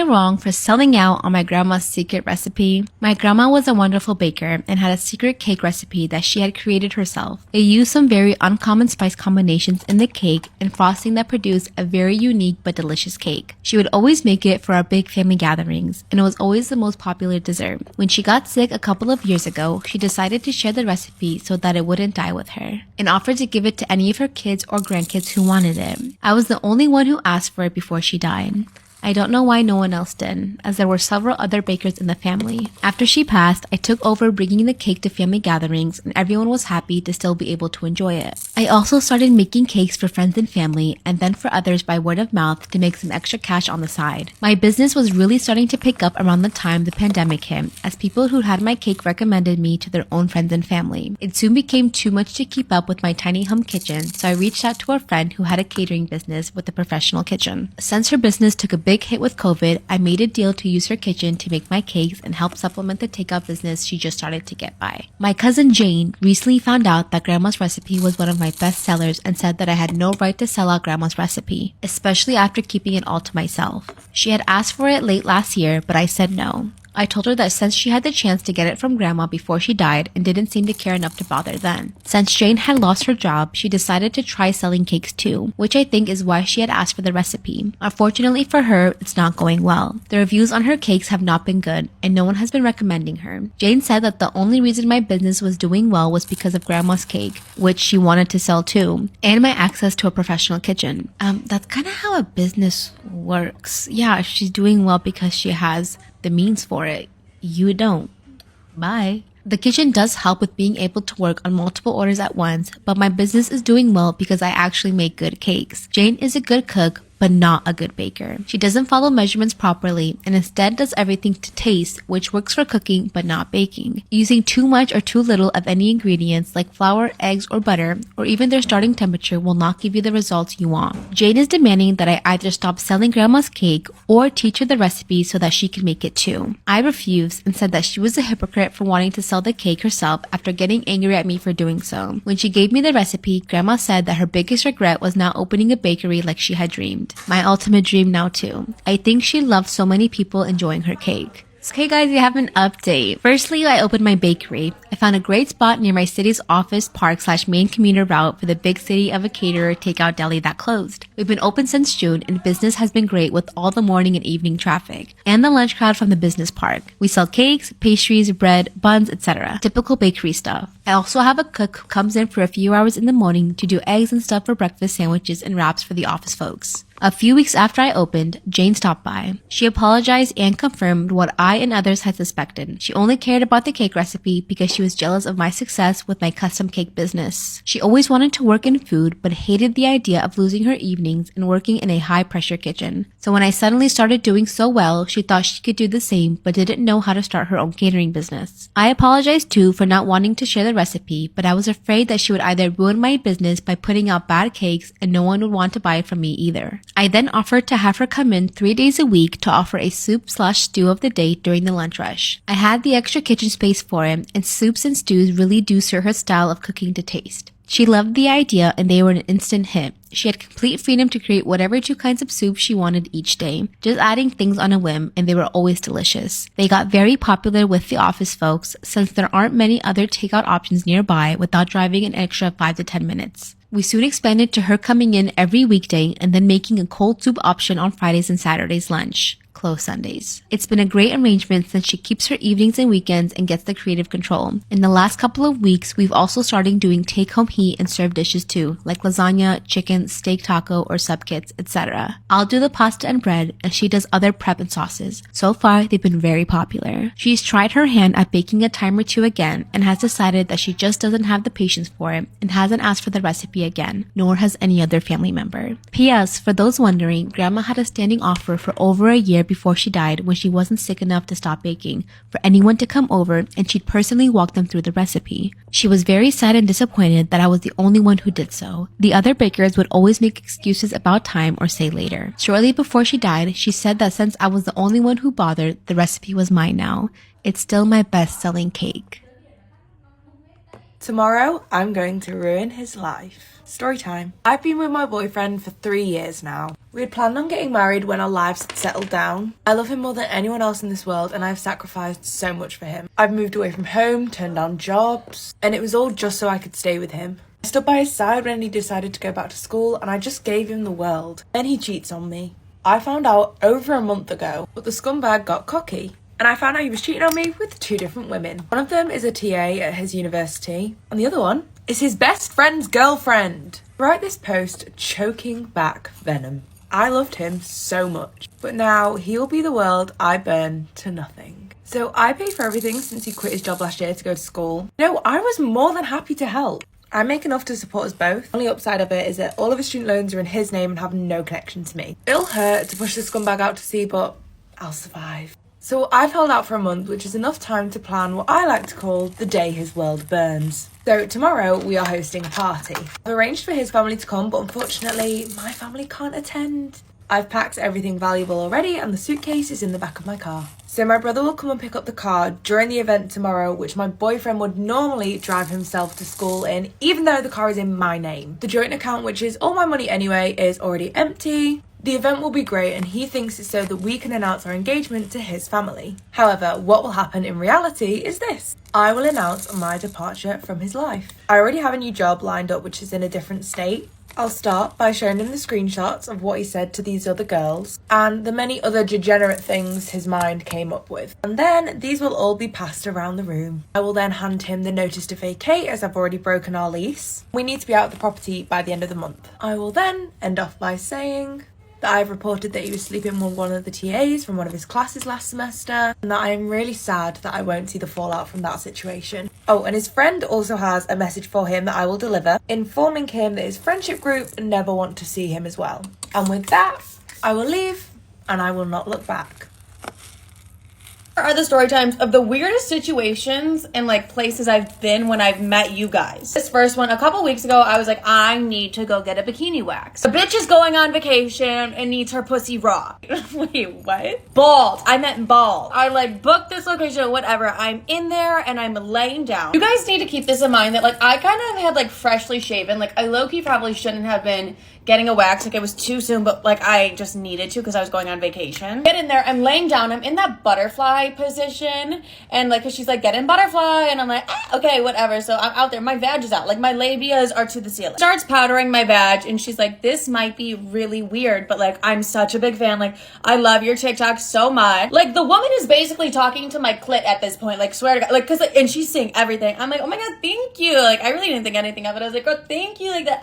wrong for selling out on my grandma's secret recipe? My grandma was a wonderful baker and had a secret cake recipe that she had created herself. It used some very uncommon spice combinations in the cake and frosting that produced a very unique but delicious cake. She would always make it for our big family gatherings, and it was always the most popular dessert. When she got sick a couple of years ago, she decided to share the recipe so that it wouldn't die with her, and offered to give it to any of her kids or grandkids who wanted it. I was the only one who asked for it before she died. I don't know why no one else did, as there were several other bakers in the family. After she passed, I took over bringing the cake to family gatherings, and everyone was happy to still be able to enjoy it. I also started making cakes for friends and family, and then for others by word of mouth to make some extra cash on the side. My business was really starting to pick up around the time the pandemic hit, as people who had my cake recommended me to their own friends and family. It soon became too much to keep up with my tiny home kitchen, so I reached out to a friend who had a catering business with a professional kitchen. Since her business took a big hit with COVID, I made a deal to use her kitchen to make my cakes and help supplement the takeout business she just started to get by. My cousin Jane recently found out that Grandma's recipe was one of my best sellers and said that I had no right to sell out Grandma's recipe, especially after keeping it all to myself. She had asked for it late last year, but I said no. I told her that since she had the chance to get it from Grandma before she died and didn't seem to care enough to bother then. Since Jane had lost her job, she decided to try selling cakes too, which I think is why she had asked for the recipe. Unfortunately for her, it's not going well. The reviews on her cakes have not been good, and no one has been recommending her. Jane said that the only reason my business was doing well was because of Grandma's cake, which she wanted to sell too, and my access to a professional kitchen. That's kind of how a business works. Yeah, she's doing well because she has the means for it. You don't. Bye. The kitchen does help with being able to work on multiple orders at once, but my business is doing well because I actually make good cakes. Jane is a good cook, but not a good baker. She doesn't follow measurements properly and instead does everything to taste, which works for cooking but not baking. Using too much or too little of any ingredients like flour, eggs, or butter, or even their starting temperature will not give you the results you want. Jane is demanding that I either stop selling Grandma's cake or teach her the recipe so that she can make it too. I refused and said that she was a hypocrite for wanting to sell the cake herself after getting angry at me for doing so. When she gave me the recipe, Grandma said that her biggest regret was not opening a bakery like she had dreamed. My ultimate dream now too. I think she loved so many people enjoying her cake. Okay guys, we have an update. Firstly, I opened my bakery. I found a great spot near my city's office park / main commuter route for the big city of a caterer takeout deli that closed. We've been open since June and business has been great with all the morning and evening traffic and the lunch crowd from the business park. We sell cakes, pastries, bread, buns, etc. Typical bakery stuff. I also have a cook who comes in for a few hours in the morning to do eggs and stuff for breakfast sandwiches and wraps for the office folks. A few weeks after I opened, Jane stopped by. She apologized and confirmed what I and others had suspected. She only cared about the cake recipe because she was jealous of my success with my custom cake business. She always wanted to work in food but hated the idea of losing her evenings and working in a high-pressure kitchen. So when I suddenly started doing so well, she thought she could do the same but didn't know how to start her own catering business. I apologized too for not wanting to share the recipe, but I was afraid that she would either ruin my business by putting out bad cakes and no one would want to buy it from me either. I then offered to have her come in 3 days a week to offer a soup / stew of the day during the lunch rush. I had the extra kitchen space for him, and soups and stews really do suit her style of cooking to taste. She loved the idea and they were an instant hit. She had complete freedom to create whatever 2 kinds of soup she wanted each day, just adding things on a whim, and they were always delicious. They got very popular with the office folks since there aren't many other takeout options nearby without driving an extra 5 to 10 minutes. We soon expanded to her coming in every weekday and then making a cold soup option on Fridays and Saturdays lunch. Close Sundays. It's been a great arrangement since she keeps her evenings and weekends and gets the creative control. In the last couple of weeks, we've also started doing take-home heat and serve dishes too, like lasagna, chicken, steak taco, or sub kits, etc. I'll do the pasta and bread, and she does other prep and sauces. So far, they've been very popular. She's tried her hand at baking a time or 2 again and has decided that she just doesn't have the patience for it and hasn't asked for the recipe again, nor has any other family member. P.S. For those wondering, Grandma had a standing offer for over a year before she died when she wasn't sick enough to stop baking for anyone to come over, and she'd personally walk them through the recipe. She was very sad and disappointed that I was the only one who did so. The other bakers would always make excuses about time or say later. Shortly before she died, she said that since I was the only one who bothered, the recipe was mine now. It's still my best-selling cake. Tomorrow, I'm going to ruin his life. Story time. I've been with my boyfriend for 3 years now. We had planned on getting married when our lives had settled down. I love him more than anyone else in this world, and I've sacrificed so much for him. I've moved away from home, turned down jobs, and it was all just so I could stay with him. I stood by his side when he decided to go back to school, and I just gave him the world. Then he cheats on me. I found out over a month ago, but the scumbag got cocky. And I found out he was cheating on me with 2 different women. One of them is a TA at his university, and the other one is his best friend's girlfriend. Write this post choking back venom. I loved him so much, but now he'll be the world I burn to nothing. So I paid for everything since he quit his job last year to go to school. No, I was more than happy to help. I make enough to support us both. The only upside of it is that all of his student loans are in his name and have no connection to me. It'll hurt to push the scumbag out to sea, but I'll survive. So I've held out for a month, which is enough time to plan what I like to call the day his world burns. So tomorrow we are hosting a party. I've arranged for his family to come, but unfortunately my family can't attend. I've packed everything valuable already and the suitcase is in the back of my car. So my brother will come and pick up the car during the event tomorrow, which my boyfriend would normally drive himself to school in, even though the car is in my name. The joint account, which is all my money anyway, is already empty. The event will be great and he thinks it's so that we can announce our engagement to his family. However, what will happen in reality is this. I will announce my departure from his life. I already have a new job lined up which is in a different state. I'll start by showing him the screenshots of what he said to these other girls and the many other degenerate things his mind came up with. And then these will all be passed around the room. I will then hand him the notice to vacate as I've already broken our lease. We need to be out of the property by the end of the month. I will then end off by saying that I've reported that he was sleeping with one of the TAs from one of his classes last semester, and that I am really sad that I won't see the fallout from that situation. Oh, and his friend also has a message for him that I will deliver, informing him that his friendship group never want to see him as well. And with that, I will leave, and I will not look back. Are the story times of the weirdest situations and like places I've been when I've met you guys. This first one, a couple weeks ago, I was like, I need to go get a bikini wax. The bitch is going on vacation and needs her pussy raw. Wait, what? Bald. I meant bald. I like booked this location or whatever. I'm in there and I'm laying down. You guys need to keep this in mind that like I kind of had like freshly shaven. Like I low-key probably shouldn't have been getting a wax, like it was too soon, but like I just needed to because I was going on vacation. Get in there, I'm laying down, I'm in that butterfly position, and like, cause she's like, get in butterfly, and I'm like, okay, whatever. So I'm out there, my vag is out, like my labias are to the ceiling. Starts powdering my vag, and she's like, this might be really weird, but like, I'm such a big fan, like, I love your TikTok so much. Like, the woman is basically talking to my clit at this point, like, swear to God, like, cause, like, and she's saying everything. I'm like, oh my God, thank you. Like, I really didn't think anything of it. I was like, oh, thank you, like that,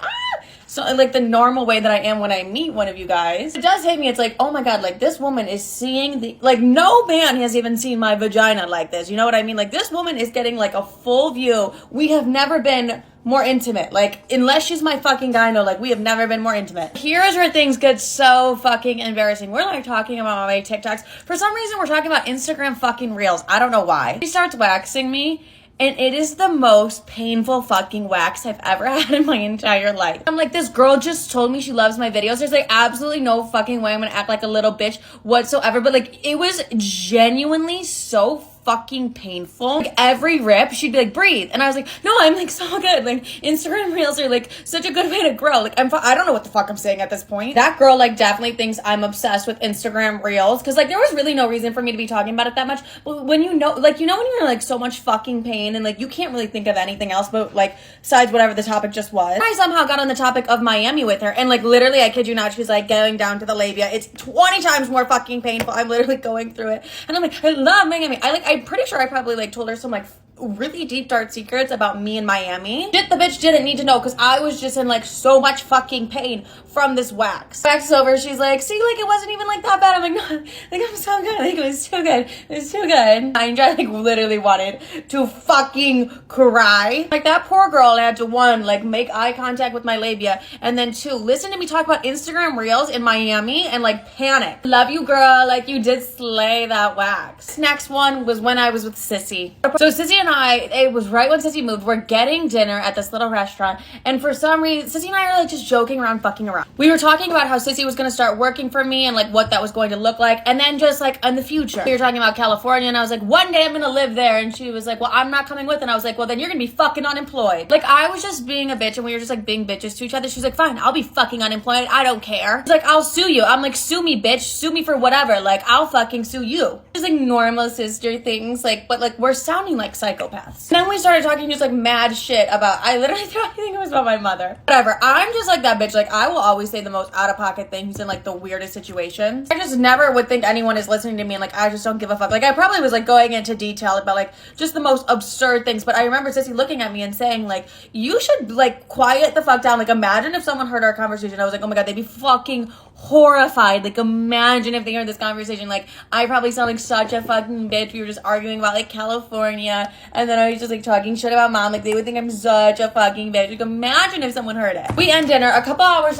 So, like, the normal way that I am when I meet one of you guys, it does hit me. It's like, oh my God, like, this woman is seeing the, like, no man has even seen my vagina like this. You know what I mean? Like, this woman is getting, like, a full view. We have never been more intimate. Like, unless she's my fucking gyno, like, we have never been more intimate. Here's where things get so fucking embarrassing. We're, like, talking about my TikToks. For some reason, we're talking about Instagram fucking Reels. I don't know why. She starts waxing me, and it is the most painful fucking wax I've ever had in my entire life. I'm like, this girl just told me she loves my videos. There's like absolutely no fucking way I'm gonna act like a little bitch whatsoever. But like, it was genuinely so fucking painful. Like every rip, she'd be like, breathe. And I was like, no, I'm like so good. Like Instagram Reels are like such a good way to grow. Like I don't know what the fuck I'm saying at this point. That girl like definitely thinks I'm obsessed with Instagram Reels. Cause like there was really no reason for me to be talking about it that much. But when you know when you're in like so much fucking pain and like you can't really think of anything else but like besides whatever the topic just was. I somehow got on the topic of Miami with her. And like literally, I kid you not, she's like going down to the labia. It's 20 times more fucking painful. I'm literally going through it. And I'm like, I love Miami. I'm pretty sure I probably like told her some like really deep dark secrets about me in Miami. Shit the bitch didn't need to know because I was just in like so much fucking pain from this wax. Wax is over. She's like, see, like it wasn't even like that bad. I'm like, no, like I'm so good. Like it was too good. It was too good. I like literally wanted to fucking cry. Like that poor girl had to one, like make eye contact with my labia, and then two, listen to me talk about Instagram Reels in Miami and like panic. Love you, girl. Like you did slay that wax. Next one was when I was with Sissy. So Sissy and and I, it was right when Sissy moved, we're getting dinner at this little restaurant, and for some reason, Sissy and I are like just joking around, fucking around. We were talking about how Sissy was gonna start working for me and like what that was going to look like, and then just like in the future. We were talking about California, and I was like, one day I'm gonna live there, and she was like, well, I'm not coming with, and I was like, well, then you're gonna be fucking unemployed. Like, I was just being a bitch, and we were just like being bitches to each other. She's like, fine, I'll be fucking unemployed, I don't care. She's like, I'll sue you. I'm like, sue me, bitch, sue me for whatever, like, I'll fucking sue you. Just like normal sister things, like, but like we're sounding like psychopaths. And then we started talking just like mad shit about, I literally thought, I think it was about my mother. Whatever, I'm just like that bitch, like I will always say the most out-of-pocket things in like the weirdest situations. I just never would think anyone is listening to me, and like I just don't give a fuck. Like I probably was like going into detail about like just the most absurd things, but I remember Sissy looking at me and saying like, you should like quiet the fuck down. Like imagine if someone heard our conversation. I was like, oh my god, they'd be fucking horrified. Like imagine if they heard this conversation. Like I probably sound like such a fucking bitch. We were just arguing about like California, and then I was just like talking shit about mom. Like they would think I'm such a fucking bitch. Like imagine if someone heard it. We end dinner a couple hours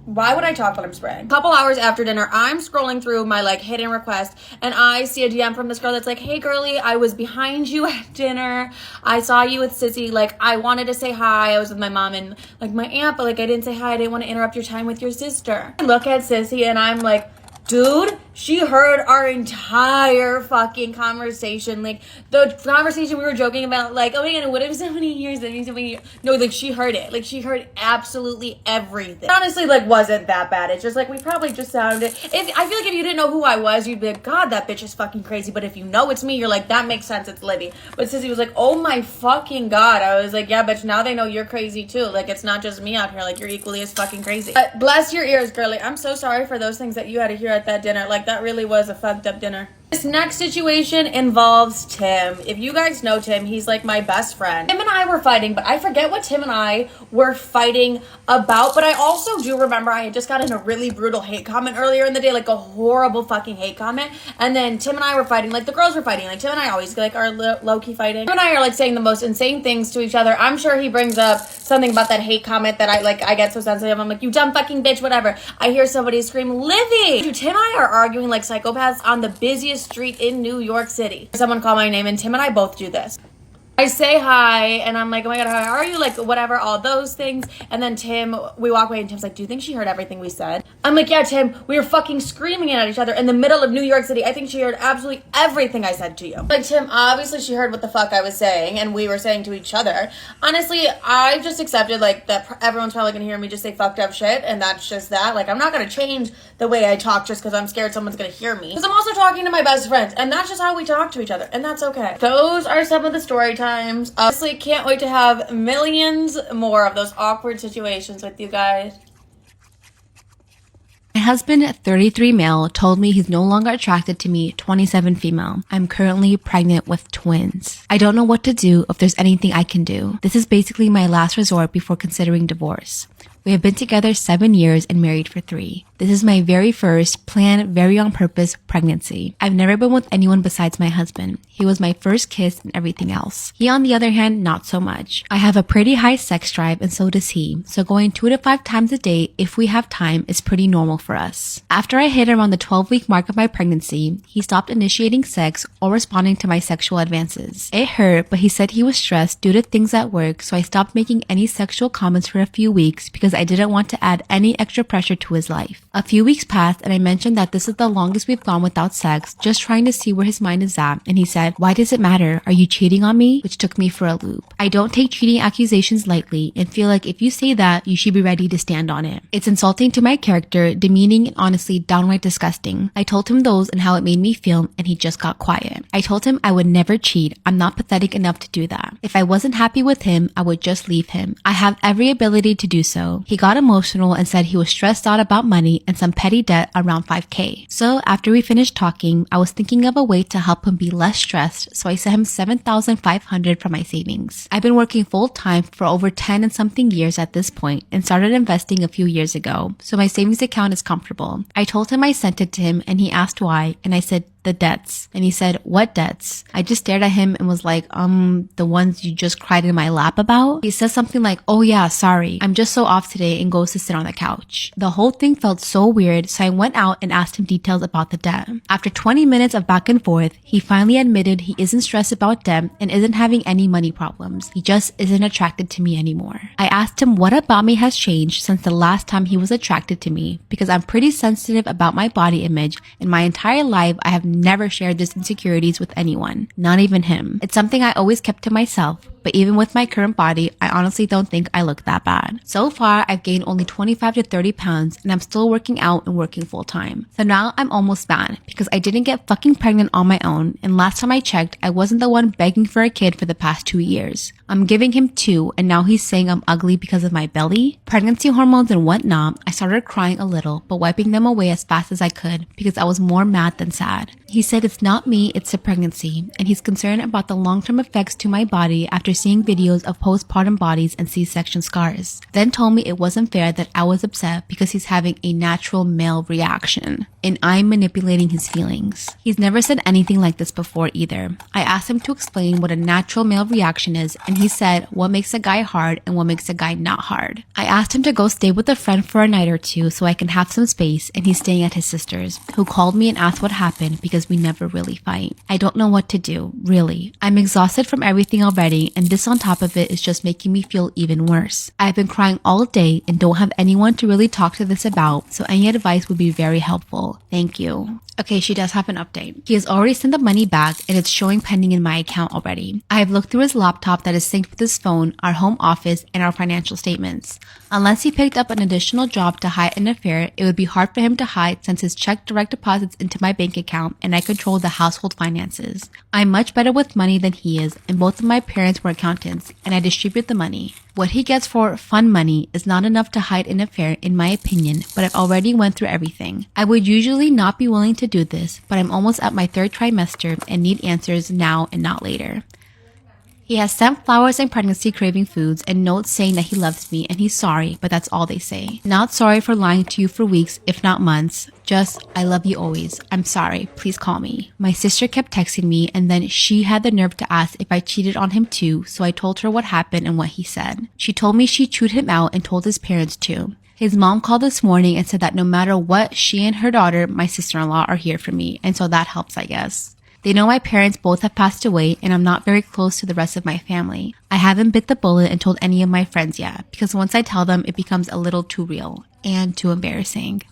why would I talk when I'm spraying? A couple hours after dinner, I'm scrolling through my like hidden request, and I see a DM from this girl that's like, hey girly, I was behind you at dinner. I saw you with Sissy. Like I wanted to say hi. I was with my mom and like my aunt, but like I didn't say hi. I didn't want to interrupt your time with your sister. I look at Sissy and I'm like, dude, she heard our entire fucking conversation. Like, the conversation we were joking about, like, oh my god, what if somebody hears that? No, like, she heard it. Like, she heard absolutely everything. It honestly, like, wasn't that bad. It's just, like, we probably just sounded... I feel like if you didn't know who I was, you'd be like, God, that bitch is fucking crazy. But if you know it's me, you're like, that makes sense, it's Libby. But Sissy was like, oh my fucking god. I was like, yeah, bitch, now they know you're crazy, too. Like, it's not just me out here. Like, you're equally as fucking crazy. But bless your ears, girly. I'm so sorry for those things that you had to hear at that dinner. Like, that really was a fucked up dinner. This next situation involves Tim. If you guys know Tim, he's like my best friend. Tim and I were fighting, but I forget what Tim and I were fighting about. But I also do remember I had just gotten a really brutal hate comment earlier in the day, like a horrible fucking hate comment. And then Tim and I were fighting, like the girls were fighting. Like Tim and I always like are low-key fighting. Tim and I are like saying the most insane things to each other. I'm sure he brings up something about that hate comment that I get so sensitive. I'm like, you dumb fucking bitch, whatever. I hear somebody scream, Livy! Dude, Tim and I are arguing like psychopaths on the busiest street in New York City. Someone called my name, and Tim and I both do this. I say hi, and I'm like, oh my god, how are you? Like, whatever, all those things. And then Tim, we walk away, and Tim's like, do you think she heard everything we said? I'm like, yeah, Tim, we were fucking screaming at each other in the middle of New York City. I think she heard absolutely everything I said to you. Like, Tim, obviously she heard what the fuck I was saying, and we were saying to each other. Honestly, I just accepted, like, that everyone's probably gonna hear me just say fucked up shit, and that's just that. Like, I'm not gonna change the way I talk just because I'm scared someone's gonna hear me. Because I'm also talking to my best friends, and that's just how we talk to each other, and that's okay. Those are some of the story times. Honestly, can't wait to have millions more of those awkward situations with you guys. My husband, 33 male, told me he's no longer attracted to me, 27 female. I'm currently pregnant with twins. I don't know what to do, if there's anything I can do. This is basically my last resort before considering divorce. We have been together 7 years and married for 3. This is my very first, planned, very on purpose pregnancy. I've never been with anyone besides my husband. He was my first kiss and everything else. He, on the other hand, not so much. I have a pretty high sex drive and so does he, so going 2 to 5 times a day, if we have time, is pretty normal for us. After I hit around the 12-week mark of my pregnancy, he stopped initiating sex or responding to my sexual advances. It hurt, but he said he was stressed due to things at work, so I stopped making any sexual comments for a few weeks because I didn't want to add any extra pressure to his life. A few weeks passed and I mentioned that this is the longest we've gone without sex, just trying to see where his mind is at, and he said, why does it matter? Are you cheating on me? Which took me for a loop. I don't take cheating accusations lightly and feel like if you say that, you should be ready to stand on it. It's insulting to my character, demeaning, and honestly downright disgusting. I told him those and how it made me feel, and he just got quiet. I told him I would never cheat. I'm not pathetic enough to do that. If I wasn't happy with him, I would just leave him. I have every ability to do so. He got emotional and said he was stressed out about money and some petty debt around $5,000. So after we finished talking, I was thinking of a way to help him be less stressed, so I sent him $7,500 from my savings. I've been working full time for over 10 and something years at this point and started investing a few years ago, so my savings account is comfortable. I told him I sent it to him and he asked why, and I said, the debts. And he said, what debts? I just stared at him and was like, the ones you just cried in my lap about? He says something like, oh yeah, sorry. I'm just so off today, and goes to sit on the couch. The whole thing felt so weird, so I went out and asked him details about the debt. After 20 minutes of back and forth, he finally admitted he isn't stressed about debt and isn't having any money problems. He just isn't attracted to me anymore. I asked him what about me has changed since the last time he was attracted to me, because I'm pretty sensitive about my body image. In my entire life, I have never shared these insecurities with anyone, not even him. It's something I always kept to myself. But even with my current body, I honestly don't think I look that bad. So far, I've gained only 25 to 30 pounds and I'm still working out and working full time. So now I'm almost mad because I didn't get fucking pregnant on my own, and last time I checked, I wasn't the one begging for a kid for the past 2 years. I'm giving him 2 and now he's saying I'm ugly because of my belly? Pregnancy hormones and whatnot. I started crying a little, but wiping them away as fast as I could because I was more mad than sad. He said it's not me, it's the pregnancy, and he's concerned about the long-term effects to my body after seeing videos of postpartum bodies and C-section scars. Then told me it wasn't fair that I was upset because he's having a natural male reaction, and I'm manipulating his feelings. He's never said anything like this before either. I asked him to explain what a natural male reaction is, and he said what makes a guy hard and what makes a guy not hard. I asked him to go stay with a friend for a night or 2 so I can have some space, and he's staying at his sister's, who called me and asked what happened because we never really fight. I don't know what to do, really. I'm exhausted from everything already, and this on top of it is just making me feel even worse. I've been crying all day and don't have anyone to really talk to this about, so any advice would be very helpful. Thank you. Okay, she does have an update. He has already sent the money back and it's showing pending in my account already. I have looked through his laptop that is synced with his phone, our home office, and our financial statements. Unless he picked up an additional job to hide an affair, it would be hard for him to hide since his check direct deposits into my bank account and I control the household finances. I'm much better with money than he is, and both of my parents were accountants, and I distribute the money. What he gets for fun money is not enough to hide an affair in my opinion, but I've already went through everything. I would usually not be willing to do this, but I'm almost at my 3rd trimester and need answers now and not later. He has sent flowers and pregnancy craving foods and notes saying that he loves me and he's sorry, but that's all they say. Not sorry for lying to you for weeks, if not months. Just, I love you always. I'm sorry. Please call me. My sister kept texting me and then she had the nerve to ask if I cheated on him too, so I told her what happened and what he said. She told me she chewed him out and told his parents too. His mom called this morning and said that no matter what, she and her daughter, my sister-in-law, are here for me, and so that helps, I guess. They know my parents both have passed away and I'm not very close to the rest of my family. I haven't bit the bullet and told any of my friends yet, because once I tell them, it becomes a little too real and too embarrassing.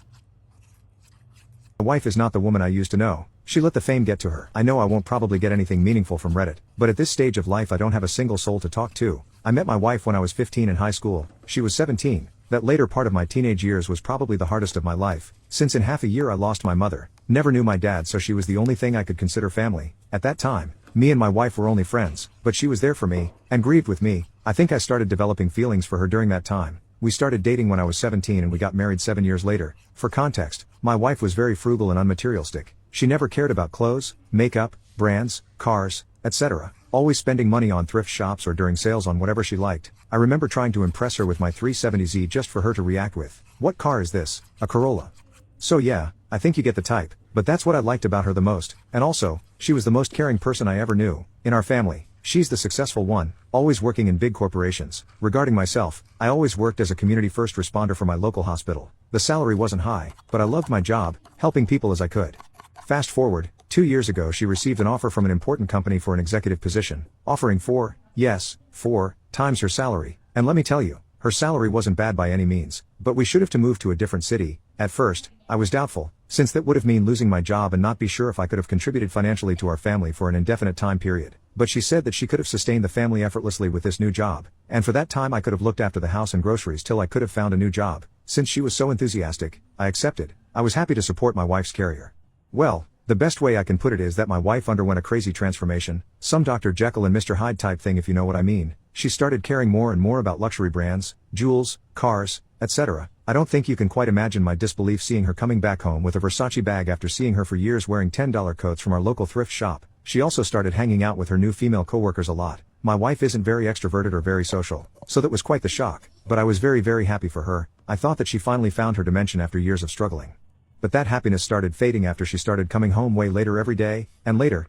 My wife is not the woman I used to know. She let the fame get to her. I know I won't probably get anything meaningful from Reddit, but at this stage of life I don't have a single soul to talk to. I met my wife when I was 15 in high school. She was 17. That later part of my teenage years was probably the hardest of my life, since in half a year I lost my mother. Never knew my dad, so she was the only thing I could consider family. At that time, me and my wife were only friends, but she was there for me, and grieved with me. I think I started developing feelings for her during that time. We started dating when I was 17 and we got married 7 years later. For context, my wife was very frugal and unmaterialistic. She never cared about clothes, makeup, brands, cars, etc., always spending money on thrift shops or during sales on whatever she liked. I remember trying to impress her with my 370Z just for her to react with, "What car is this? A Corolla?" So yeah, I think you get the type, but that's what I liked about her the most, and also, she was the most caring person I ever knew. In our family, she's the successful one, always working in big corporations. Regarding myself, I always worked as a community first responder for my local hospital. The salary wasn't high, but I loved my job, helping people as I could. Fast forward, 2 years ago she received an offer from an important company for an executive position, offering 4 times her salary, and let me tell you, her salary wasn't bad by any means, but we should have to move to a different city. At first, I was doubtful, since that would have meant losing my job and not be sure if I could have contributed financially to our family for an indefinite time period. But she said that she could have sustained the family effortlessly with this new job, and for that time I could have looked after the house and groceries till I could have found a new job. Since she was so enthusiastic, I accepted. I was happy to support my wife's career. Well, the best way I can put it is that my wife underwent a crazy transformation, some Dr. Jekyll and Mr. Hyde type thing if you know what I mean. She started caring more and more about luxury brands, jewels, cars, etc. I don't think you can quite imagine my disbelief seeing her coming back home with a Versace bag after seeing her for years wearing $10 coats from our local thrift shop. She also started hanging out with her new female coworkers a lot. My wife isn't very extroverted or very social, so that was quite the shock, but I was very happy for her. I thought that she finally found her dimension after years of struggling. but that happiness started fading after she started coming home way later every day, and later,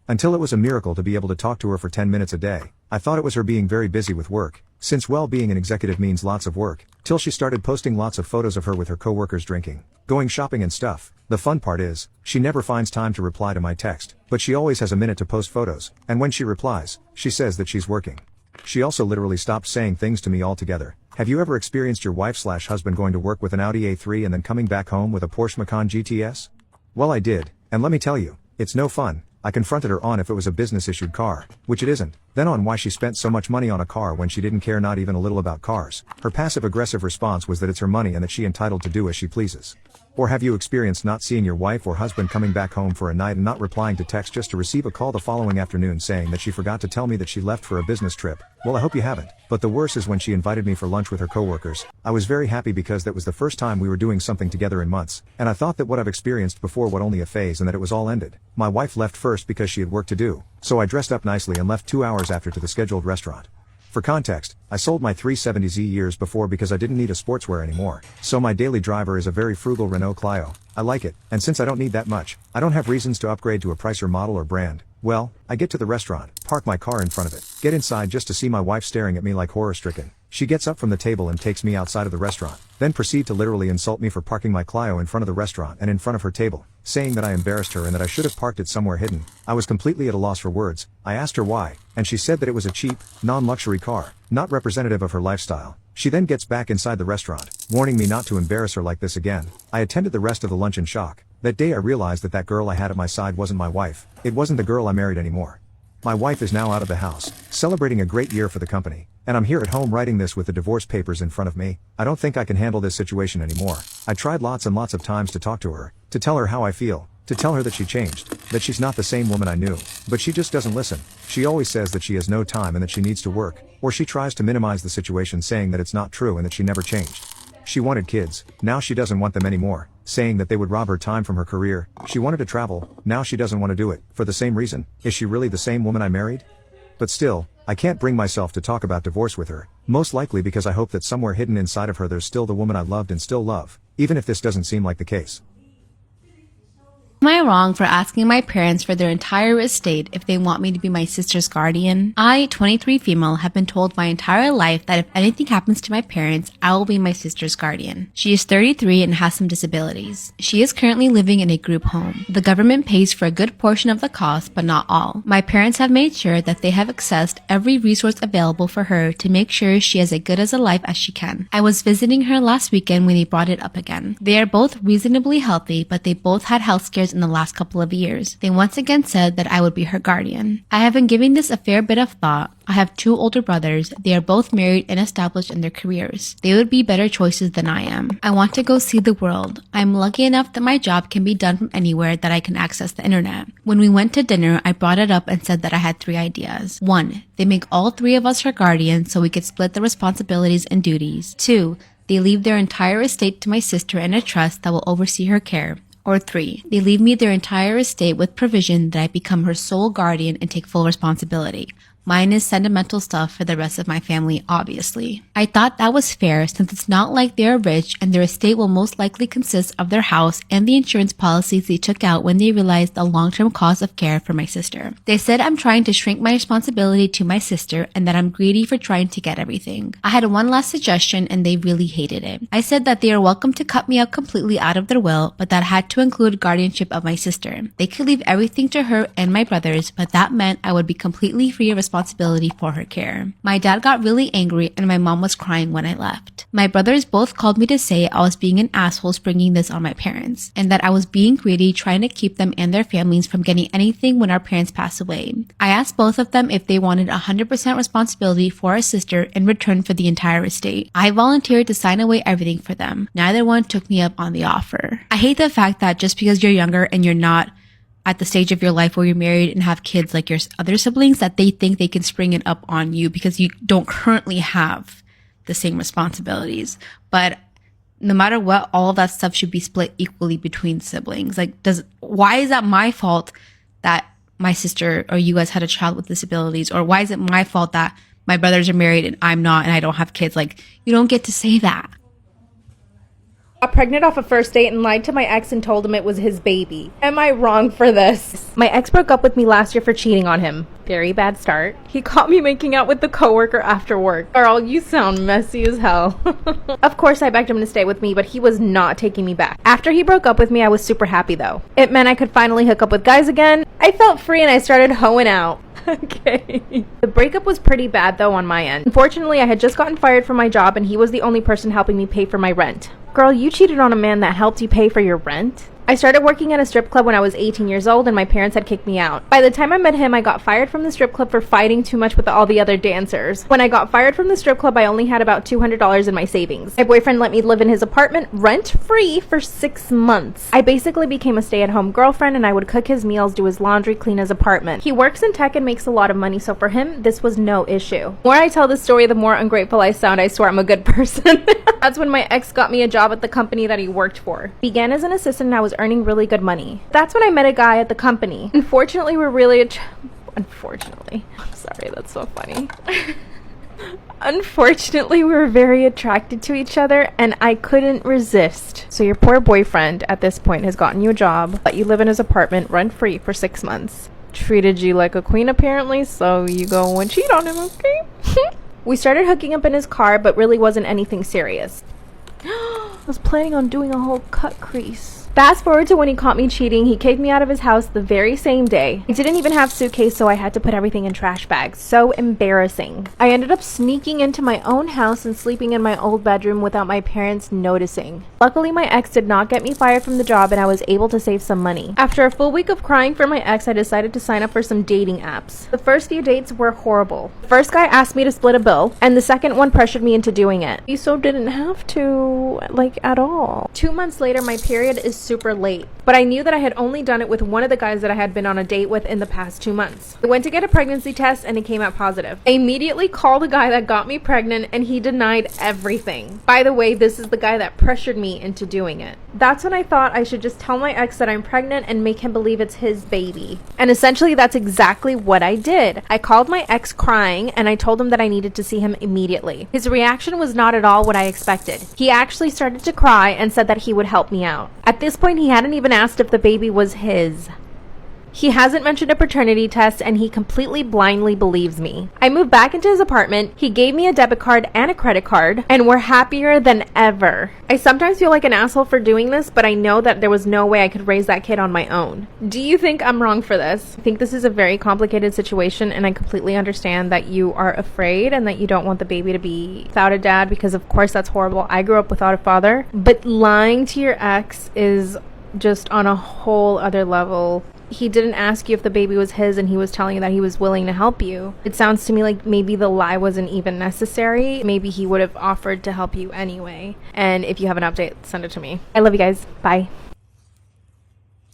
until it was a miracle to be able to talk to her for 10 minutes a day. I thought it was her being very busy with work, since well, being an executive means lots of work, till she started posting lots of photos of her with her coworkers drinking, going shopping and stuff. The fun part is, she never finds time to reply to my text, but she always has a minute to post photos, and when she replies, she says that she's working. She also literally stopped saying things to me altogether. Have you ever experienced your wife/husband going to work with an Audi A3 and then coming back home with a Porsche Macan GTS? Well, I did, and let me tell you, it's no fun. I confronted her on if it was a business-issued car, which it isn't, then on why she spent so much money on a car when she didn't care not even a little about cars. Her passive-aggressive response was that it's her money and that she's entitled to do as she pleases. Or have you experienced not seeing your wife or husband coming back home for a night and not replying to text just to receive a call the following afternoon saying that she forgot to tell me that she left for a business trip? Well, I hope you haven't. But the worst is when she invited me for lunch with her coworkers. I was very happy because that was the first time we were doing something together in months, and I thought that what I've experienced before was only a phase and that it was all ended. My wife left first because she had work to do, so I dressed up nicely and left 2 hours after to the scheduled restaurant. For context, I sold my 370Z years before because I didn't need a sportswear anymore, so my daily driver is a very frugal Renault Clio. I like it, and since I don't need that much, I don't have reasons to upgrade to a pricier model or brand. Well, I get to the restaurant, park my car in front of it, get inside just to see my wife staring at me like horror-stricken. She gets up from the table and takes me outside of the restaurant, then proceed to literally insult me for parking my Clio in front of the restaurant and in front of her table, saying that I embarrassed her and that I should have parked it somewhere hidden. I was completely at a loss for words. I asked her why, and she said that it was a cheap, non-luxury car, not representative of her lifestyle. She then gets back inside the restaurant, warning me not to embarrass her like this again. I attended the rest of the lunch in shock. That day I realized that that girl I had at my side wasn't my wife. It wasn't the girl I married anymore. My wife is now out of the house, celebrating a great year for the company, and I'm here at home writing this with the divorce papers in front of me. I don't think I can handle this situation anymore. I tried lots and lots of times to talk to her, to tell her how I feel, to tell her that she changed, that she's not the same woman I knew, but she just doesn't listen. She always says that she has no time and that she needs to work, or she tries to minimize the situation saying that it's not true and that she never changed. She wanted kids, now she doesn't want them anymore, saying that they would rob her time from her career. She wanted to travel, now she doesn't want to do it, for the same reason. Is she really the same woman I married? But still, I can't bring myself to talk about divorce with her, most likely because I hope that somewhere hidden inside of her there's still the woman I loved and still love, even if this doesn't seem like the case. Am I wrong for asking my parents for their entire estate if they want me to be my sister's guardian? I, 23 female, have been told my entire life that if anything happens to my parents, I will be my sister's guardian. She is 33 and has some disabilities. She is currently living in a group home. The government pays for a good portion of the cost, but not all. My parents have made sure that they have accessed every resource available for her to make sure she has as good as a life as she can. I was visiting her last weekend when they brought it up again. They are both reasonably healthy, but they both had health scares in the last couple of years. They once again said that I would be her guardian. I have been giving this a fair bit of thought. I have 2 older brothers. They are both married and established in their careers. They would be better choices than I am. I want to go see the world. I'm lucky enough that my job can be done from anywhere that I can access the internet. When we went to dinner, I brought it up and said that I had 3 ideas. 1, they make all 3 of us her guardians so we could split the responsibilities and duties. 2, they leave their entire estate to my sister in a trust that will oversee her care. Or 3, they leave me their entire estate with provision that I become her sole guardian and take full responsibility. Mine is sentimental stuff for the rest of my family, obviously. I thought that was fair since it's not like they're rich and their estate will most likely consist of their house and the insurance policies they took out when they realized the long-term cost of care for my sister. They said I'm trying to shrink my responsibility to my sister and that I'm greedy for trying to get everything. I had one last suggestion and they really hated it. I said that they are welcome to cut me out completely out of their will, but that had to include guardianship of my sister. They could leave everything to her and my brothers, but that meant I would be completely free of responsibility for her care. My dad got really angry and my mom was crying when I left. My brothers both called me to say I was being an asshole springing this on my parents, and that I was being greedy trying to keep them and their families from getting anything when our parents passed away. I asked both of them if they wanted 100% responsibility for our sister in return for the entire estate. I volunteered to sign away everything for them. Neither one took me up on the offer. I hate the fact that just because you're younger and you're not at the stage of your life where you're married and have kids like your other siblings, that they think they can spring it up on you because you don't currently have the same responsibilities. But no matter what, all of that stuff should be split equally between siblings. Like, why is that my fault that my sister or you guys had a child with disabilities? Or why is it my fault that my brothers are married and I'm not and I don't have kids? Like, you don't get to say that. Got pregnant off a first date and lied to my ex and told him it was his baby. Am I wrong for this? My ex broke up with me last year for cheating on him. Very bad start. He caught me making out with the coworker after work. Girl, you sound messy as hell. Of course, I begged him to stay with me, but he was not taking me back. After he broke up with me, I was super happy though. It meant I could finally hook up with guys again. I felt free and I started hoeing out. Okay. The breakup was pretty bad though on my end. Unfortunately, I had just gotten fired from my job and he was the only person helping me pay for my rent. Girl, you cheated on a man that helped you pay for your rent? I started working at a strip club when I was 18 years old and my parents had kicked me out. By the time I met him, I got fired from the strip club for fighting too much with all the other dancers. When I got fired from the strip club, I only had about $200 in my savings. My boyfriend let me live in his apartment rent-free for 6 months. I basically became a stay-at-home girlfriend and I would cook his meals, do his laundry, clean his apartment. He works in tech and makes a lot of money, so for him, this was no issue. The more I tell this story, the more ungrateful I sound. I swear I'm a good person. That's when my ex got me a job at the company that he worked for. Began as an assistant and I was earning really good money. That's when I met a guy at the company. Unfortunately, I'm sorry, that's so funny. Unfortunately, we were very attracted to each other and I couldn't resist. So your poor boyfriend at this point has gotten you a job, let you live in his apartment rent-free for 6 months. Treated you like a queen apparently, so you go and cheat on him, okay? We started hooking up in his car, but really wasn't anything serious. I was planning on doing a whole cut crease. Fast forward to when he caught me cheating, he kicked me out of his house the very same day. I didn't even have a suitcase, so I had to put everything in trash bags. So embarrassing. I ended up sneaking into my own house and sleeping in my old bedroom without my parents noticing. Luckily, my ex did not get me fired from the job and I was able to save some money. After a full week of crying for my ex, I decided to sign up for some dating apps. The first few dates were horrible. The first guy asked me to split a bill, and the second one pressured me into doing it. You so didn't have to, like, at all. 2 months later, my period is super late, but I knew that I had only done it with one of the guys that I had been on a date with in the past 2 months. I went to get a pregnancy test and it came out positive. I immediately called the guy that got me pregnant and he denied everything. By the way, this is the guy that pressured me into doing it. That's when I thought I should just tell my ex that I'm pregnant and make him believe it's his baby. And essentially that's exactly what I did. I called my ex crying and I told him that I needed to see him immediately. His reaction was not at all what I expected. He actually started to cry and said that he would help me out. At this point, he hadn't even asked if the baby was his. He hasn't mentioned a paternity test and he completely blindly believes me. I moved back into his apartment, he gave me a debit card and a credit card, and we're happier than ever. I sometimes feel like an asshole for doing this, but I know that there was no way I could raise that kid on my own. Do you think I'm wrong for this? I think this is a very complicated situation and I completely understand that you are afraid and that you don't want the baby to be without a dad because of course that's horrible. I grew up without a father, but lying to your ex is just on a whole other level. He didn't ask you if the baby was his and he was telling you that he was willing to help you. It sounds to me like maybe the lie wasn't even necessary. Maybe he would have offered to help you anyway. And if you have an update, send it to me. I love you guys. Bye.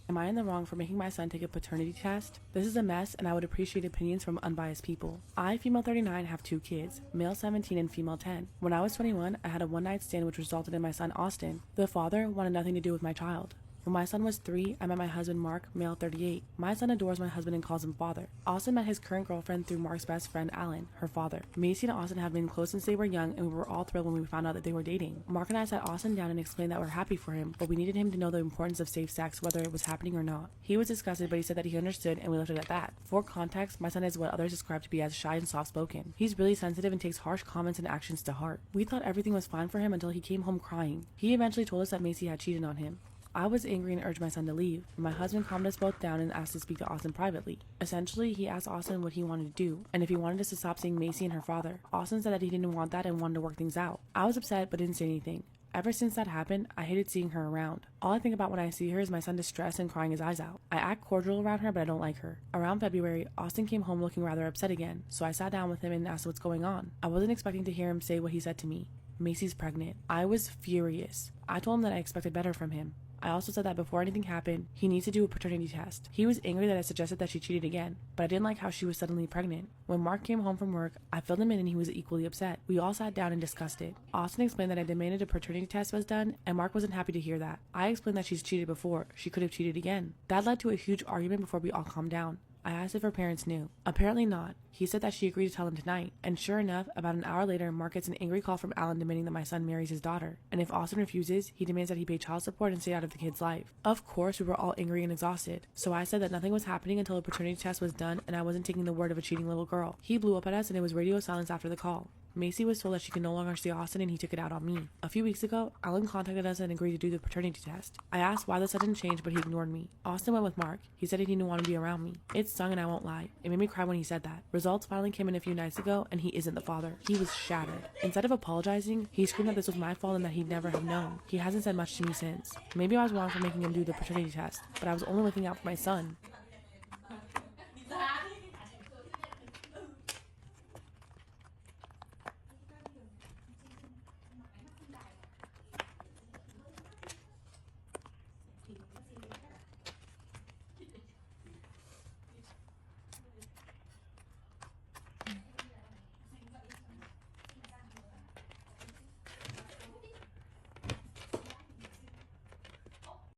Am I in the wrong for making my son take a paternity test? This is a mess and I would appreciate opinions from unbiased people. I, female 39, have 2 kids, male 17 and female 10. When I was 21, I had a one-night stand which resulted in my son Austin. The father wanted nothing to do with my child. When my son was 3, I met my husband Mark, male 38. My son adores my husband and calls him father. Austin met his current girlfriend through Mark's best friend Alan, her father. Macy and Austin have been close since they were young and we were all thrilled when we found out that they were dating. Mark and I sat Austin down and explained that we're happy for him, but we needed him to know the importance of safe sex whether it was happening or not. He was disgusted, but he said that he understood and we left it at that. For context, my son is what others describe to be as shy and soft-spoken. He's really sensitive and takes harsh comments and actions to heart. We thought everything was fine for him until he came home crying. He eventually told us that Macy had cheated on him. I was angry and urged my son to leave. My husband calmed us both down and asked to speak to Austin privately. Essentially, he asked Austin what he wanted to do, and if he wanted us to stop seeing Macy and her father. Austin said that he didn't want that and wanted to work things out. I was upset but didn't say anything. Ever since that happened, I hated seeing her around. All I think about when I see her is my son distressed and crying his eyes out. I act cordial around her, but I don't like her. Around February, Austin came home looking rather upset again, so I sat down with him and asked what's going on. I wasn't expecting to hear him say what he said to me. Macy's pregnant. I was furious. I told him that I expected better from him. I also said that before anything happened, he needs to do a paternity test. He was angry that I suggested that she cheated again, but I didn't like how she was suddenly pregnant. When Mark came home from work, I filled him in and he was equally upset. We all sat down and discussed it. Austin explained that I demanded a paternity test was done, and Mark wasn't happy to hear that. I explained that she's cheated before. She could have cheated again. That led to a huge argument before we all calmed down. I asked if her parents knew. Apparently not. He said that she agreed to tell him tonight, and sure enough, about an hour later, Mark gets an angry call from Alan demanding that my son marries his daughter, and if Austin refuses, he demands that he pay child support and stay out of the kid's life. Of course, we were all angry and exhausted, so I said that nothing was happening until a paternity test was done and I wasn't taking the word of a cheating little girl. He blew up at us and it was radio silence after the call. Macy was told that she could no longer see Austin and he took it out on me. A few weeks ago, Alan contacted us and agreed to do the paternity test. I asked why the sudden change, but he ignored me. Austin went with Mark. He said he didn't want to be around me. It stung and I won't lie. It made me cry when he said that. Results finally came in a few nights ago and he isn't the father. He was shattered. Instead of apologizing, he screamed that this was my fault and that he'd never have known. He hasn't said much to me since. Maybe I was wrong for making him do the paternity test, but I was only looking out for my son.